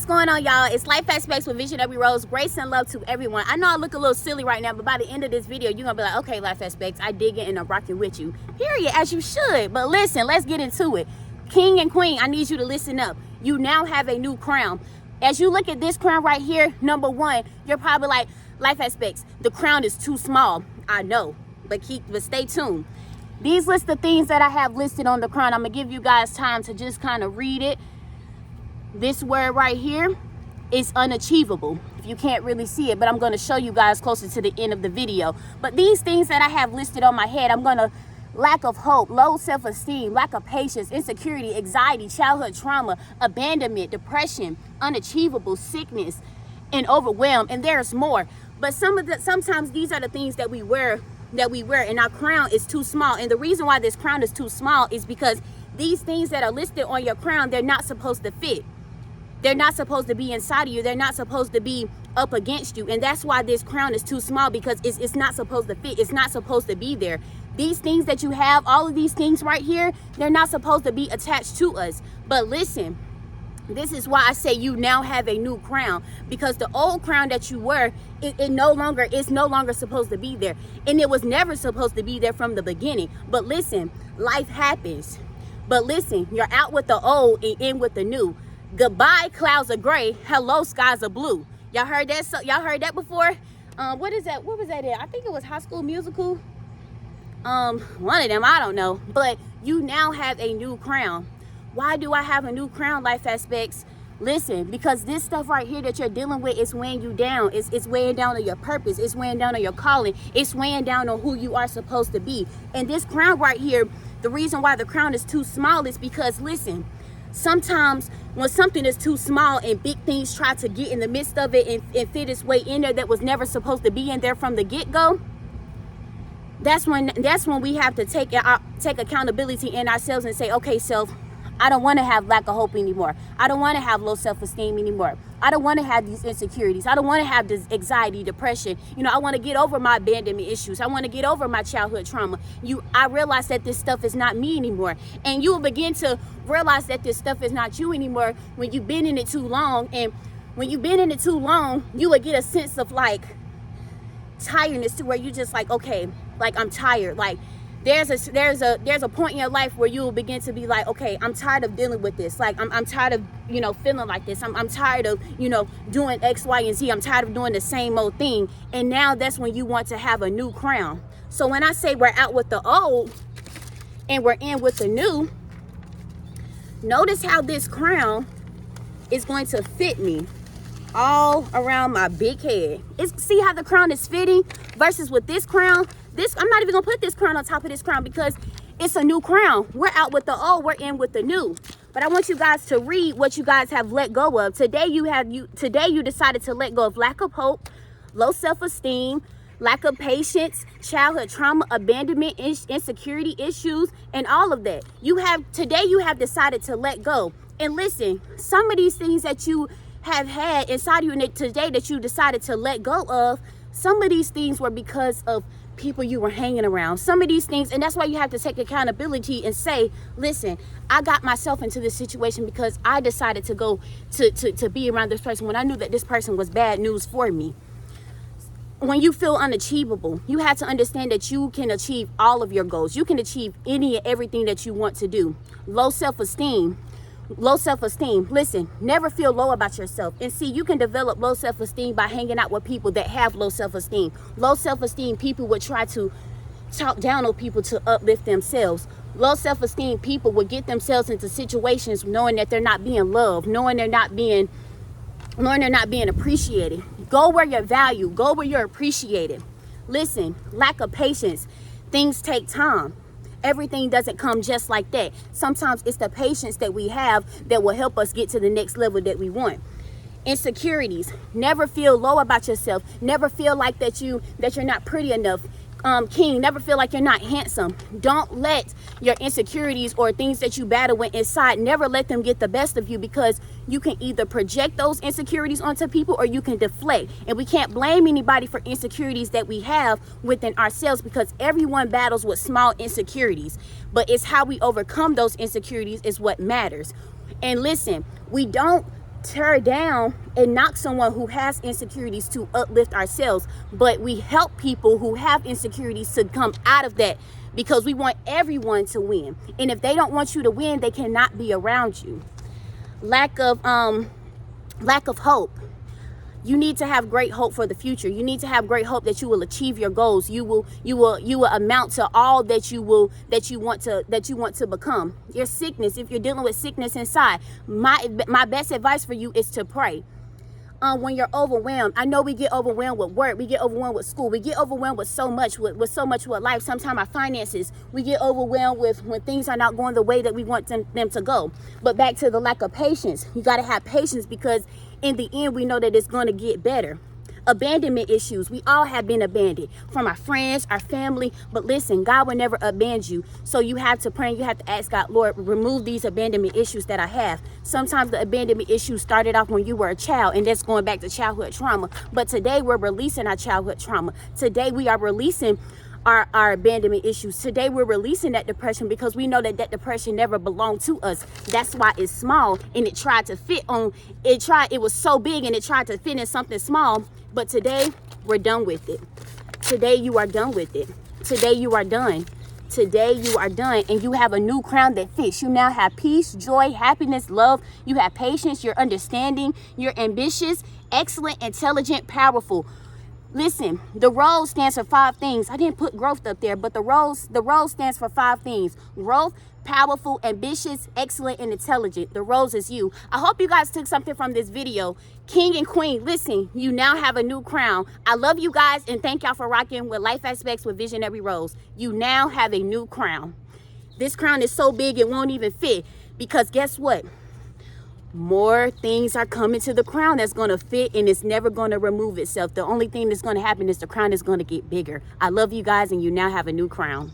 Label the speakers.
Speaker 1: What's going on, y'all? It's Life Aspects with Visionary Rose. Grace and love to everyone. I know I look a little silly right now, but by the end of this video, you're gonna be like, okay, Life Aspects, I dig it and I'm rocking with you. Period, as you should. But listen, let's get into it. King and queen, I need you to listen up. You now have a new crown. As you look at this crown right here, number one, you're probably like, Life Aspects, the crown is too small. I know, but stay tuned. These list of things that I have listed on the crown. I'm gonna give you guys time to just kind of read it. This word right here is unachievable. If you can't really see it, but I'm going to show you guys closer to the end of the video. But these things that I have listed on my head, I'm going to lack of hope, low self-esteem, lack of patience, insecurity, anxiety, childhood trauma, abandonment, depression, unachievable, sickness, and overwhelm. And there's more. But sometimes these are the things that we wear and our crown is too small. And the reason why this crown is too small is because these things that are listed on your crown, they're not supposed to fit. They're not supposed to be inside of you. They're not supposed to be up against you. And that's why this crown is too small, because it's not supposed to fit. It's not supposed to be there. These things that you have, all of these things right here, they're not supposed to be attached to us. But listen, this is why I say you now have a new crown, because the old crown that you were, it's no longer supposed to be there. And it was never supposed to be there from the beginning. But listen, life happens. But listen, you're out with the old and in with the new. Goodbye, clouds are gray. Hello, skies are blue. Y'all heard that? Y'all heard that before? What is that? What was that in? I think it was High School Musical. One of them, I don't know. But you now have a new crown. Why do I have a new crown, Life Aspects? Listen, because this stuff right here that you're dealing with is weighing you down. It's weighing down on your purpose. It's weighing down on your calling. It's weighing down on who you are supposed to be. And this crown right here, the reason why the crown is too small is because, listen, sometimes when something is too small and big things try to get in the midst of it and fit its way in there that was never supposed to be in there from the get-go, that's when we have to take accountability in ourselves and say, okay, self, I don't want to have lack of hope anymore. I don't want to have low self-esteem anymore. I don't want to have these insecurities. I don't want to have this anxiety, depression. You know, I want to get over my abandonment issues. I want to get over my childhood trauma. I realize that this stuff is not me anymore. And you will begin to realize that this stuff is not you anymore when you've been in it too long. And when you've been in it too long, you will get a sense of like tiredness to where you just like, okay, like I'm tired. Like there's a point in your life where you will begin to be like, okay, I'm tired of dealing with this. Like I'm tired of, feeling like this. I'm tired of, doing X, Y, and Z. I'm tired of doing the same old thing. And now that's when you want to have a new crown. So when I say we're out with the old and we're in with the new, notice how this crown is going to fit me all around my big head. See how the crown is fitting versus with this crown. I'm not even gonna put this crown on top of this crown because it's a new crown. We're out with the old, we're in with the new. But I want you guys to read what you guys have let go of. Today you decided to let go of lack of hope, low self-esteem, lack of patience, childhood trauma, abandonment, insecurity issues, and all of that. Today you have decided to let go. And listen, some of these things that you have had inside of you today that you decided to let go of, some of these things were because of people you were hanging around. Some of these things, and that's why you have to take accountability and say, listen, I got myself into this situation because I decided to go to be around this person when I knew that this person was bad news for me. When you feel unachievable, you have to understand that you can achieve all of your goals. You can achieve any and everything that you want to do. Low self-esteem. Listen, never feel low about yourself. And see, you can develop low self-esteem by hanging out with people that have low self-esteem. Low self-esteem people would try to talk down on people to uplift themselves. Low self-esteem people would get themselves into situations knowing that they're not being loved, knowing they're not being appreciated. Go where you're valued. Go where you're appreciated. Listen, lack of patience. Things take time. Everything doesn't come just like that. Sometimes it's the patience that we have that will help us get to the next level that we want. Insecurities. Never feel low about yourself. Never feel like that you're not pretty enough. King, never feel like you're not handsome. Don't let your insecurities or things that you battle with inside, never let them get the best of you, because you can either project those insecurities onto people or you can deflect. And we can't blame anybody for insecurities that we have within ourselves, because everyone battles with small insecurities. But it's how we overcome those insecurities is what matters. And listen, we don't tear down and knock someone who has insecurities to uplift ourselves, but we help people who have insecurities to come out of that, because we want everyone to win. And if they don't want you to win, they cannot be around you. Lack of hope. You need to have great hope for the future. You need to have great hope that you will achieve your goals. You will amount to all that you want to become. Your sickness, if you're dealing with sickness inside, my best advice for you is to pray. When you're overwhelmed, I know we get overwhelmed with work, we get overwhelmed with school, we get overwhelmed with so much with life. Sometimes our finances, we get overwhelmed with when things are not going the way that we want them to go. But back to the lack of patience, you got to have patience, because in the end, we know that it's going to get better. Abandonment issues. We all have been abandoned from our friends, our family. But listen, God will never abandon you. So you have to pray and you have to ask God, Lord, remove these abandonment issues that I have. Sometimes the abandonment issues started off when you were a child, and that's going back to childhood trauma. But today we're releasing our childhood trauma. Today we are releasing our abandonment issues. Today we're releasing that depression, because we know that depression never belonged to us. That's why it's small, and it tried to fit on, it was so big and it tried to fit in something small. But today we're done with it. Today you are done with it. Today you are done. Today you are done, and you have a new crown that fits. You now have peace, joy, happiness, love. You have patience, you're understanding, you're ambitious, excellent, intelligent, powerful. Listen, the rose stands for 5 things. I didn't put growth up there, but the rose stands for 5 things. Growth, powerful, ambitious, excellent, and intelligent. The rose is you. I hope you guys took something from this video. King and queen, listen, you now have a new crown. I love you guys, and thank y'all for rocking with Life Aspects with Visionary Rose. You now have a new crown. This crown is so big it won't even fit, because guess what? More things are coming to the crown that's going to fit, and it's never going to remove itself. The only thing that's going to happen is the crown is going to get bigger. I love you guys, and you now have a new crown.